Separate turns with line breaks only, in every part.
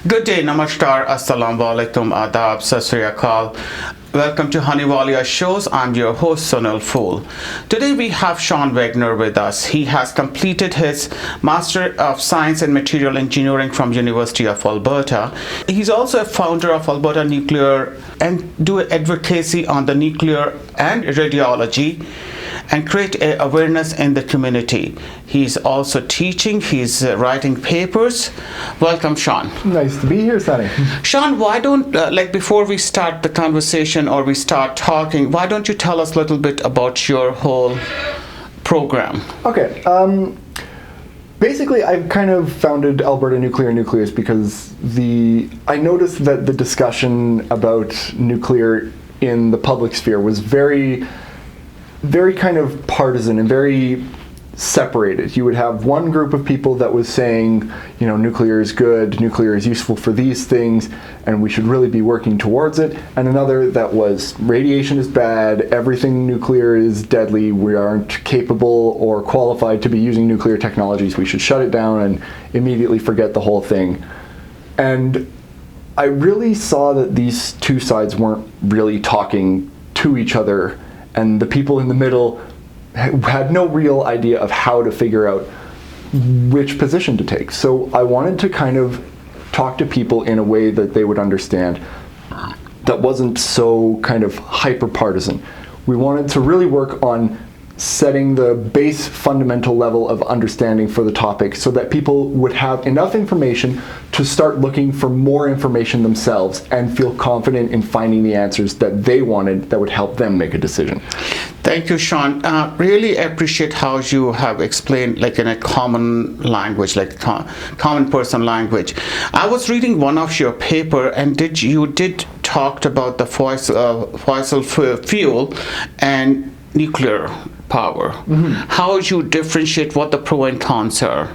Good day, namaskar, assalamu alaikum, adab, sat sri akal. Welcome to Honeywalia Shows. I'm your host, Sonal Fool. Today we have Sean Wagner with us. He has completed his Master of Science in Material Engineering from University of Alberta. He's also a founder of Alberta Nuclear and do advocacy on the nuclear and radiology and create awareness in the community. He's also teaching, he's writing papers. Welcome, Sean.
Nice to be here, Sonny.
Sean, why don't, before we start the conversation or we start talking, why don't you tell us a little bit about your whole program?
Okay. Basically, I've kind of founded Alberta Nucleus because I noticed that the discussion about nuclear in the public sphere was very kind of partisan and very separated. You would have one group of people that was saying, nuclear is good, nuclear is useful for these things, and we should really be working towards it, and another that was radiation is bad, everything nuclear is deadly, we aren't capable or qualified to be using nuclear technologies, we should shut it down and immediately forget the whole thing. And I really saw that these two sides weren't really talking to each other, and the people in the middle had no real idea of how to figure out which position to take. So I wanted to kind of talk to people in a way that they would understand that wasn't so kind of hyper partisan. We wanted to really work on setting the base fundamental level of understanding for the topic so that people would have enough information to start looking for more information themselves and feel confident in finding the answers that they wanted that would help them make a decision.
Thank you, Sean. Really appreciate how you have explained in a common language, common person language. I was reading one of your paper and you did talk about the fossil fuel and nuclear power. Mm-hmm. How would you differentiate what the pro and cons are?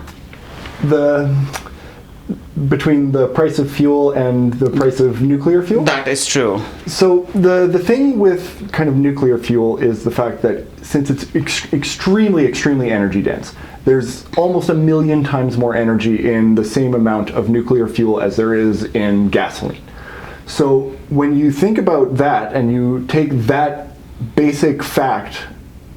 Between the price of fuel and the price of nuclear fuel?
That is true.
So the thing with kind of nuclear fuel is the fact that since it's extremely energy dense, there's almost 1 million times more energy in the same amount of nuclear fuel as there is in gasoline. So when you think about that and you take that basic fact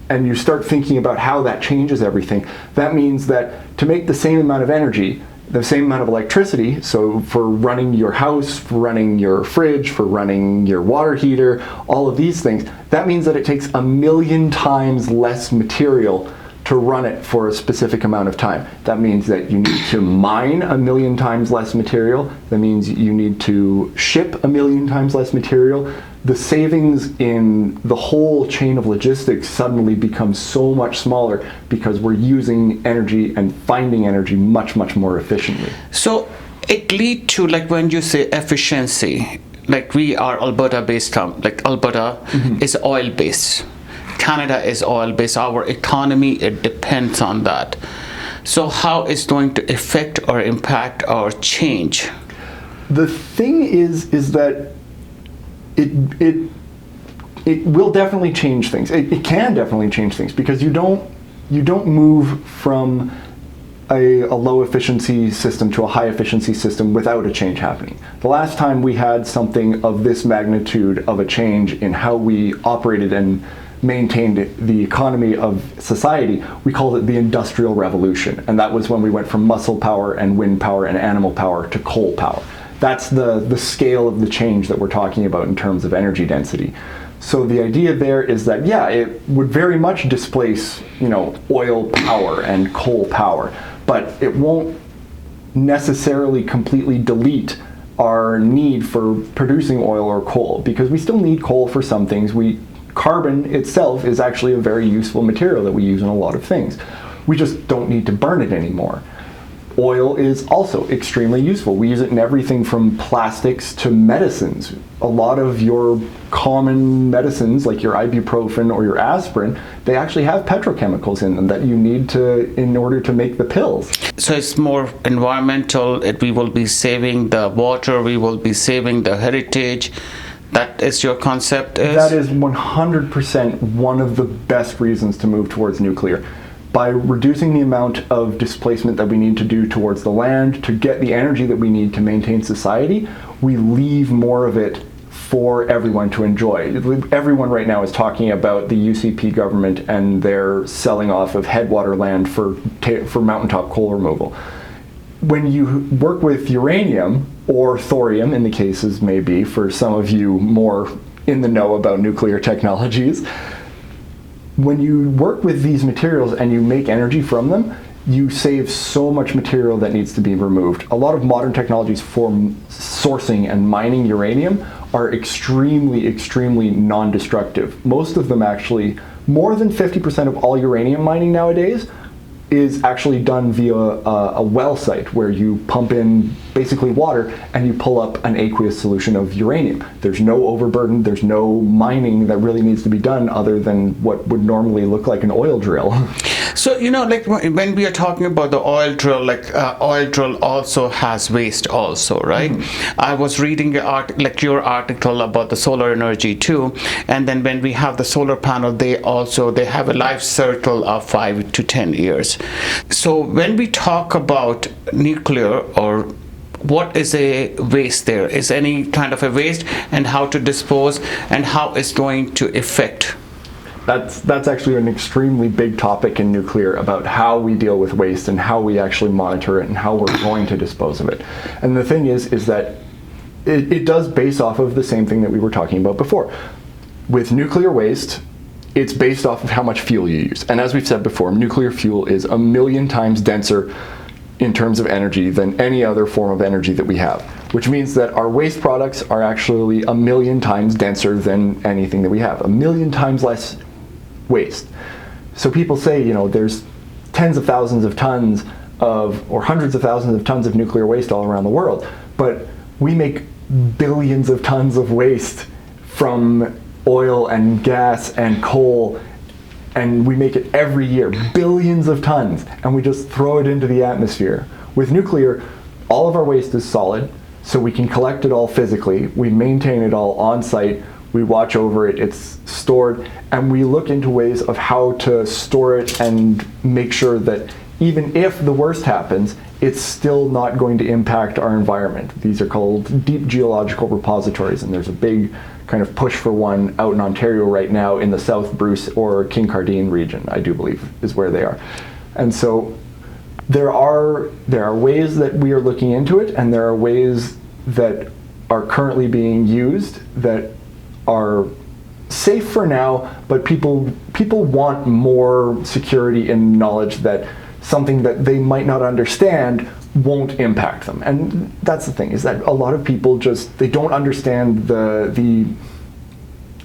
and you start thinking about how that changes everything, that means that to make the same amount of energy, the same amount of electricity, so for running your house, for running your fridge, for running your water heater, all of these things, that means that it takes 1 million times less material to run it for a specific amount of time. That means that you need to mine 1 million times less material. That means you need to ship 1 million times less material. The savings in the whole chain of logistics suddenly becomes so much smaller because we're using energy and finding energy much more efficiently.
So it leads to, when you say efficiency, we are Alberta-based, Alberta mm-hmm. is oil-based. Canada is oil-based. Our economy, it depends on that. So how is it going to affect or impact or change?
The thing is that it will definitely change things. It can definitely change things because you don't move from a low efficiency system to a high efficiency system without a change happening. The last time we had something of this magnitude of a change in how we operated and maintained the economy of society, we called it the Industrial Revolution, and that was when we went from muscle power and wind power and animal power to coal power. That's the scale of the change that we're talking about in terms of energy density. So the idea there is that, it would very much displace, oil power and coal power, but it won't necessarily completely delete our need for producing oil or coal, because we still need coal for some things. Carbon itself is actually a very useful material that we use in a lot of things. We just don't need to burn it anymore. Oil is also extremely useful. We use it in everything from plastics to medicines. A lot of your common medicines, like your ibuprofen or your aspirin, they actually have petrochemicals in them that you need in order to make the pills.
So it's more environmental. We will be saving the water. We will be saving the heritage. That is your concept?
That is 100% one of the best reasons to move towards nuclear. by reducing the amount of displacement that we need to do towards the land to get the energy that we need to maintain society, we leave more of it for everyone to enjoy. Everyone right now is talking about the UCP government and their selling off of headwater land for mountaintop coal removal. When you work with uranium, or thorium in the cases may be, for some of you more in the know about nuclear technologies, when you work with these materials and you make energy from them, you save so much material that needs to be removed. A lot of modern technologies for sourcing and mining uranium are extremely, extremely non-destructive. Most of them actually, more than 50% of all uranium mining nowadays is actually done via a well site where you pump in basically water and you pull up an aqueous solution of uranium. There's no overburden, there's no mining that really needs to be done other than what would normally look like an oil drill.
So, like when we are talking about the oil drill, oil drill also has waste also, right? Mm-hmm. I was reading your article about the solar energy too, and then when we have the solar panel, they have a life cycle of 5 to 10 years. So when we talk about nuclear, or what is a waste there? Is any kind of a waste, and how to dispose, and how it's going to affect?
That's actually an extremely big topic in nuclear, about how we deal with waste and how we actually monitor it and how we're going to dispose of it. And the thing is that it does base off of the same thing that we were talking about before. With nuclear waste, it's based off of how much fuel you use. And as we've said before, nuclear fuel is 1 million times denser in terms of energy than any other form of energy that we have, which means that our waste products are actually 1 million times denser than anything that we have, 1 million times less waste. So people say, there's tens of thousands of tons or hundreds of thousands of tons of nuclear waste all around the world, but we make billions of tons of waste from oil and gas and coal, and we make it every year, billions of tons, and we just throw it into the atmosphere. With nuclear, all of our waste is solid, so we can collect it all physically, we maintain it all on site, we watch over it, it's stored, and we look into ways of how to store it and make sure that even if the worst happens, it's still not going to impact our environment. These are called deep geological repositories, and there's a big kind of push for one out in Ontario right now in the South Bruce or Kincardine region, I do believe is where they are. And so there are ways that we are looking into it, and there are ways that are currently being used that are safe for now, but people want more security and knowledge that something that they might not understand won't impact them. And that's the thing, is that a lot of people they don't understand the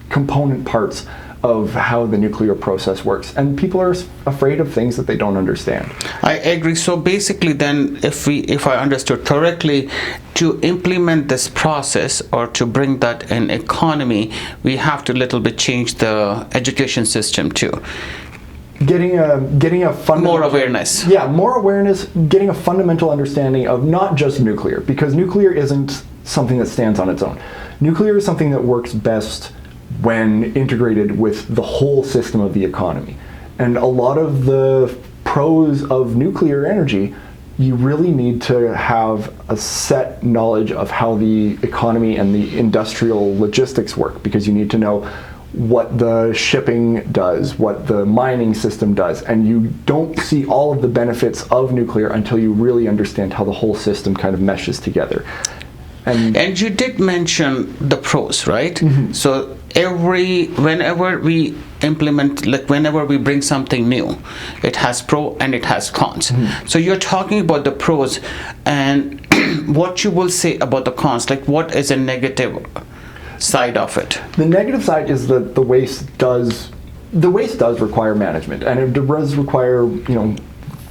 component parts of how the nuclear process works, and people are afraid of things that they don't understand.
I agree. So basically then, if I understood correctly, to implement this process or to bring that in economy, we have to little bit change the education system too.
Getting a fundamental,
more awareness.
Yeah, more awareness, getting a fundamental understanding of not just nuclear, because nuclear isn't something that stands on its own. Nuclear is something that works best when integrated with the whole system of the economy. And a lot of the pros of nuclear energy, you really need to have a set knowledge of how the economy and the industrial logistics work, because you need to know what the shipping does, what the mining system does, and you don't see all of the benefits of nuclear until you really understand how the whole system kind of meshes together.
And you did mention the pros, right?
Mm-hmm.
So whenever we implement, whenever we bring something new, it has pro and it has cons. Mm-hmm. So you're talking about the pros, and what you will say about the cons, what is a negative side of it?
The negative side is that the waste does require management, and it does require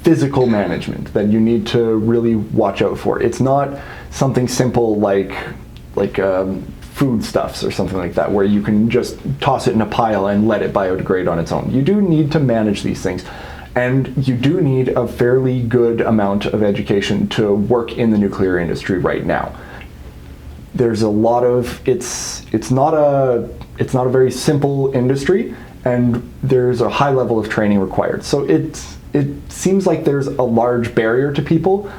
physical management that you need to really watch out for. It's not something simple like foodstuffs or something like that, where you can just toss it in a pile and let it biodegrade on its own. You do need to manage these things, and you do need a fairly good amount of education to work in the nuclear industry right now. There's a lot of it's not a very simple industry, and there's a high level of training required. So it seems like there's a large barrier to people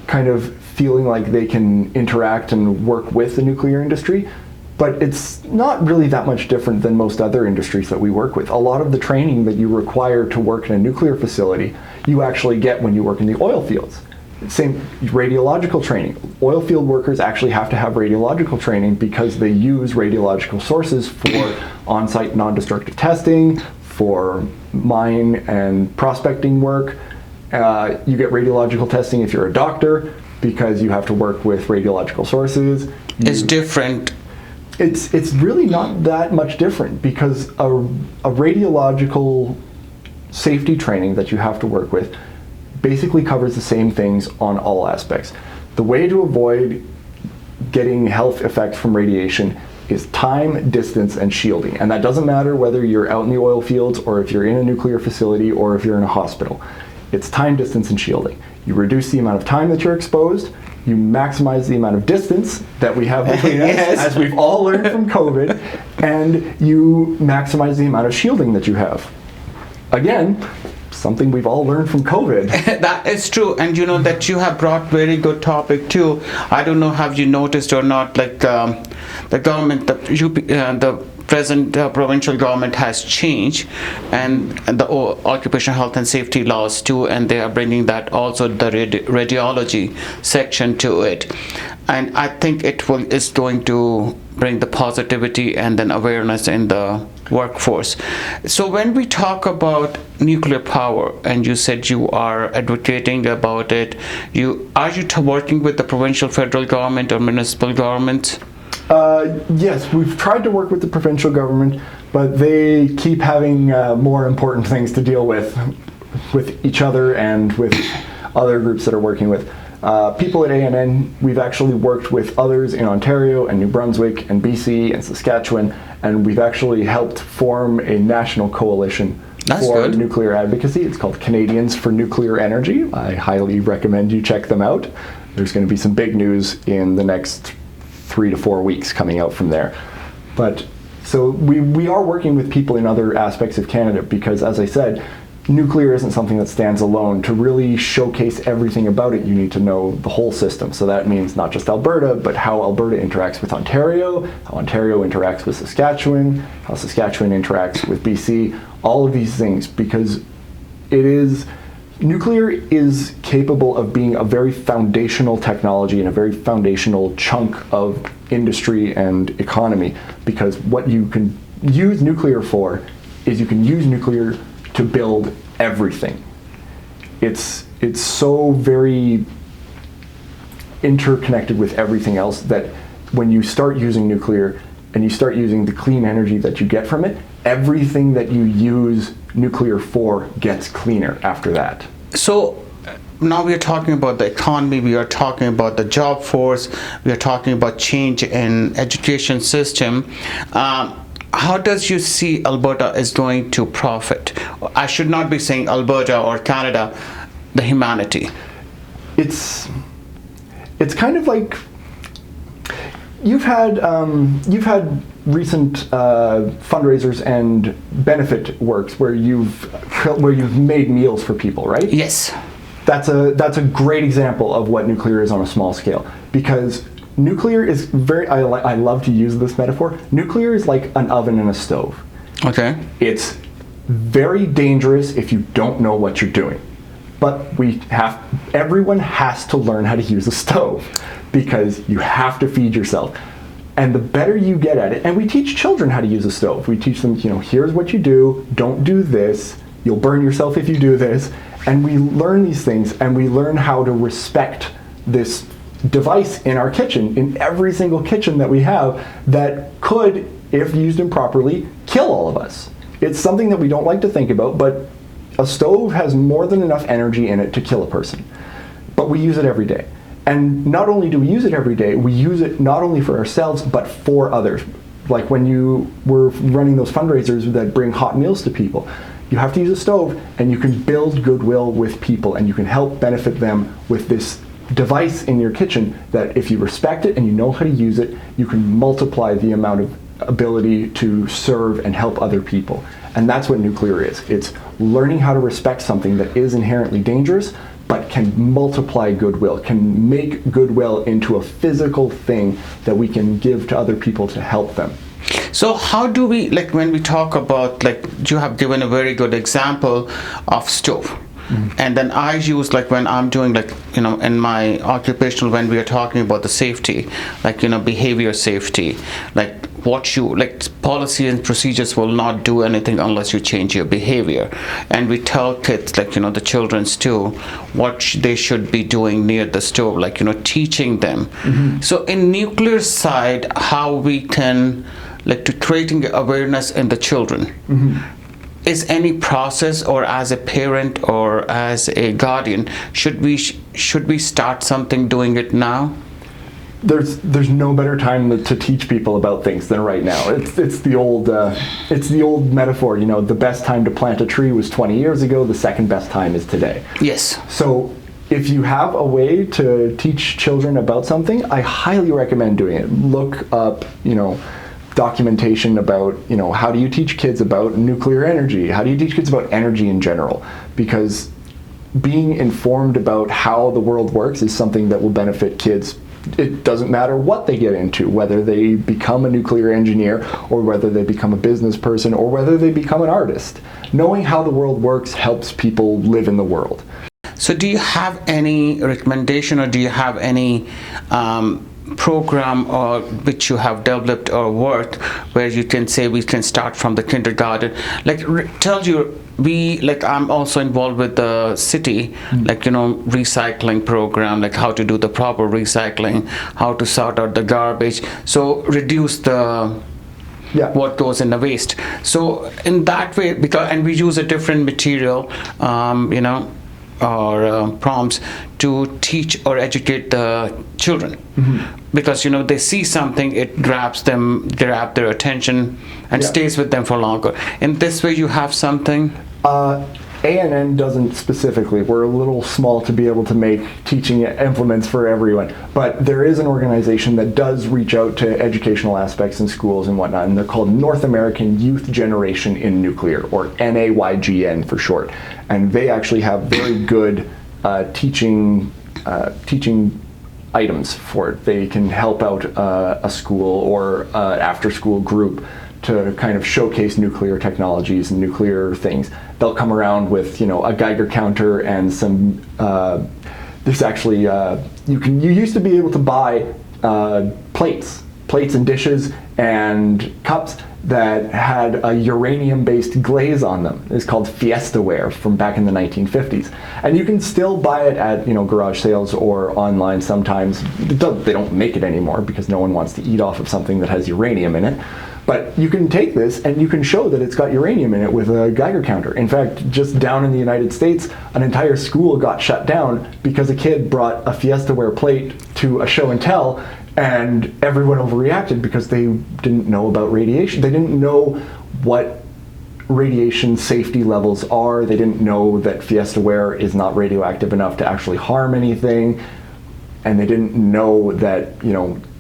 kind of feeling like they can interact and work with the nuclear industry, but it's not really that much different than most other industries that we work with. A lot of the training that you require to work in a nuclear facility, you actually get when you work in the oil fields. Same radiological training. Oil field workers actually have to have radiological training because they use radiological sources for on-site non-destructive testing, for mine and prospecting work. You get radiological testing if you're a doctor because you have to work with radiological sources.
It's different.
It's really not that much different because a radiological safety training that you have to work with basically covers the same things on all aspects. The way to avoid getting health effects from radiation is time, distance, and shielding. And that doesn't matter whether you're out in the oil fields or if you're in a nuclear facility or if you're in a hospital. It's time, distance, and shielding. You reduce the amount of time that you're exposed, you maximize the amount of distance that we have between us,
Yes.
as we've all learned from COVID, and you maximize the amount of shielding that you have. Again, something we've all learned from COVID.
That is true, and you know that you have brought very good topic too. I don't know, have you noticed or not, like the government, the present provincial government has changed, and the occupational health and safety laws too, and they are bringing that also the radiology section to it, and I think is going to bring the positivity and then awareness in the workforce. So when we talk about nuclear power, and you said you are advocating about it, are you working with the provincial, federal government or municipal government?
Yes, we've tried to work with the provincial government, but they keep having more important things to deal with each other and with other groups that are working with. People at ANN, we've actually worked with others in Ontario and New Brunswick and BC and Saskatchewan, and we've actually helped form a national coalition for nuclear advocacy. It's called Canadians for Nuclear Energy. I highly recommend you check them out. There's going to be some big news in the next 3 to 4 weeks coming out from there. But so we are working with people in other aspects of Canada because, as I said, nuclear isn't something that stands alone. To really showcase everything about it, you need to know the whole system. So that means not just Alberta, but how Alberta interacts with Ontario, how Ontario interacts with Saskatchewan, how Saskatchewan interacts with BC, all of these things, because nuclear is capable of being a very foundational technology and a very foundational chunk of industry and economy, because what you can use nuclear for is you can use nuclear to build everything. It's so very interconnected with everything else that when you start using nuclear and you start using the clean energy that you get from it, everything that you use nuclear for gets cleaner after that.
So now we are talking about the economy, we are talking about the job force, we are talking about change in education system. How does you see Alberta is going to profit? I should not be saying Alberta or Canada, the humanity.
It's kind of like you've had recent fundraisers and benefit works where you've made meals for people, right?
Yes.
That's a great example of what nuclear is on a small scale, because nuclear is I love to use this metaphor. Nuclear is like an oven and a stove.
Okay.
It's very dangerous if you don't know what you're doing. But everyone has to learn how to use a stove because you have to feed yourself. And the better you get at it, and we teach children how to use a stove. We teach them, here's what you do, don't do this, you'll burn yourself if you do this. And we learn these things, and we learn how to respect this device in our kitchen, in every single kitchen that we have, that could, if used improperly, kill all of us. It's something that we don't like to think about, but a stove has more than enough energy in it to kill a person. But we use it every day. And not only do we use it every day, we use it not only for ourselves, but for others. Like when you were running those fundraisers that bring hot meals to people, you have to use a stove, and you can build goodwill with people, and you can help benefit them with this device in your kitchen that if you respect it and you know how to use it, you can multiply the amount of ability to serve and help other people. And that's what nuclear is. It's learning how to respect something that is inherently dangerous but can multiply goodwill, can make goodwill into a physical thing that we can give to other people to help them.
So how do we, like when we talk about, like you have given a very good example of stove. And then I use, like when I'm doing, like, in my occupational, when we are talking about the safety, like, behavior safety, like policy and procedures will not do anything unless you change your behavior. And we tell kids, like, the children's too, what they should be doing near the stove, like, teaching them. So in nuclear side, how we can, like, to creating awareness in the children. Is any process, or as a parent or as a guardian, should we start something doing it now?
There's no better time to teach people about things than right now. It's the old metaphor. The best time to plant a tree was 20 years ago. The second best time is today.
Yes.
So if you have a way to teach children about something, I highly recommend doing it. Look up, documentation about, how do you teach kids about nuclear energy? How do you teach kids about energy in general? Because being informed about how the world works is something that will benefit kids. It doesn't matter what they get into, whether they become a nuclear engineer or whether they become a business person or whether they become an artist. Knowing how the world works helps people live in the world.
So do you have any recommendation, or do you have any program or which you have developed or worked where you can say we can start from the kindergarten, like tell you, I'm also involved with the city, recycling program, like how to do the proper recycling, how to sort out the garbage, so reduce the what goes in the waste. So in that way, and we use a different material, or prompts to teach or educate the children, because they see something, it grabs their attention and stays with them for longer. In this way, you have something.
ANN doesn't specifically. We're a little small to be able to make teaching implements for everyone, but there is an organization that does reach out to educational aspects in schools and whatnot, and they're called North American Youth Generation in Nuclear, or NAYGN for short. And they actually have very good teaching items for it. They can help out a school or after-school group to kind of showcase nuclear technologies and nuclear things. They'll come around with, a Geiger counter and some. There's actually you used to be able to buy plates and dishes and cups that had a uranium-based glaze on them. It's called Fiestaware from back in the 1950s, and you can still buy it at garage sales or online sometimes. They don't make it anymore because no one wants to eat off of something that has uranium in it. But you can take this and you can show that it's got uranium in it with a Geiger counter. In fact, just down in the United States, an entire school got shut down because a kid brought a Fiestaware plate to a show and tell, and everyone overreacted because they didn't know about radiation. They didn't know what radiation safety levels are. They didn't know that Fiestaware is not radioactive enough to actually harm anything. And they didn't know that,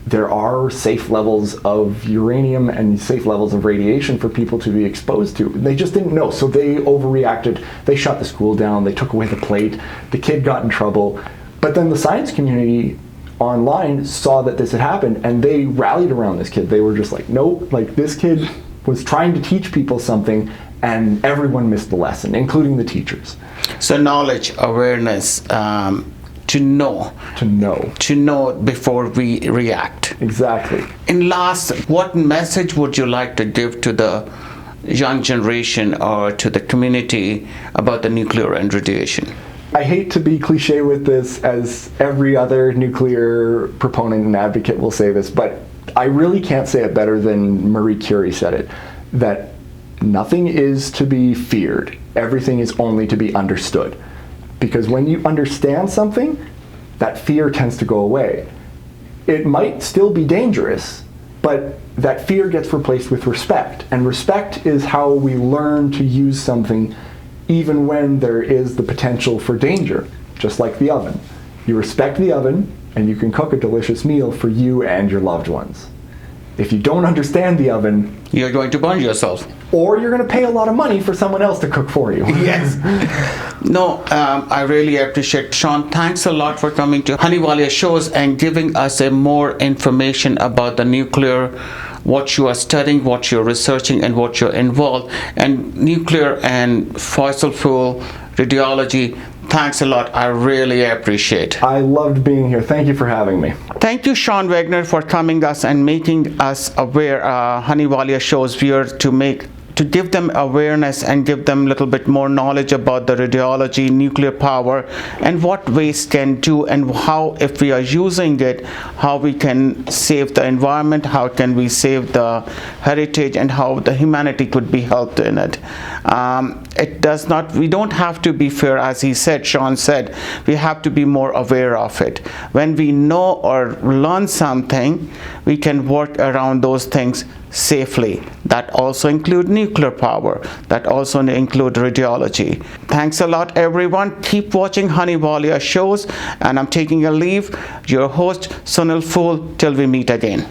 there are safe levels of uranium and safe levels of radiation for people to be exposed to. They just didn't know, so they overreacted. They shut the school down, they took away the plate, the kid got in trouble. But then the science community online saw that this had happened, and they rallied around this kid. They were just like, nope, like this kid was trying to teach people something, and everyone missed the lesson, including the teachers.
So knowledge, awareness, to know before we react.
Exactly.
In last, what message would you like to give to the young generation or to the community about the nuclear and radiation?
I hate to be cliche with this, as every other nuclear proponent and advocate will say this, but I really can't say it better than Marie Curie said it, that nothing is to be feared. Everything is only to be understood. Because when you understand something, that fear tends to go away. It might still be dangerous, but that fear gets replaced with respect. And respect is how we learn to use something even when there is the potential for danger, just like the oven. You respect the oven, and you can cook a delicious meal for you and your loved ones. If you don't understand the oven,
You're going to burn yourself.
or you're going to pay a lot of money for someone else to cook for you.
Yes. No, I really appreciate Sean. Thanks a lot for coming to Honeywalia shows and giving us a more information about the nuclear, what you are studying, what you're researching, and what you're involved, and nuclear and fossil fuel radiology. Thanks a lot. I really appreciate.
I loved being here. Thank you for having me.
Thank you, Sean Wagner, for coming us and making us aware. Honeywalia shows viewers to give them awareness and give them a little bit more knowledge about the radiology, nuclear power, and what waste can do, and how, if we are using it, how we can save the environment, how can we save the heritage, and how the humanity could be helped in it. We don't have to be fair, as he said, Sean said, we have to be more aware of it. When we know or learn something, we can work around those things safely. That also include nuclear power, that also include radiology. Thanks a lot, everyone. Keep watching Honeywalia shows, and I'm taking a leave. Your host, Sunil Fool, till we meet again.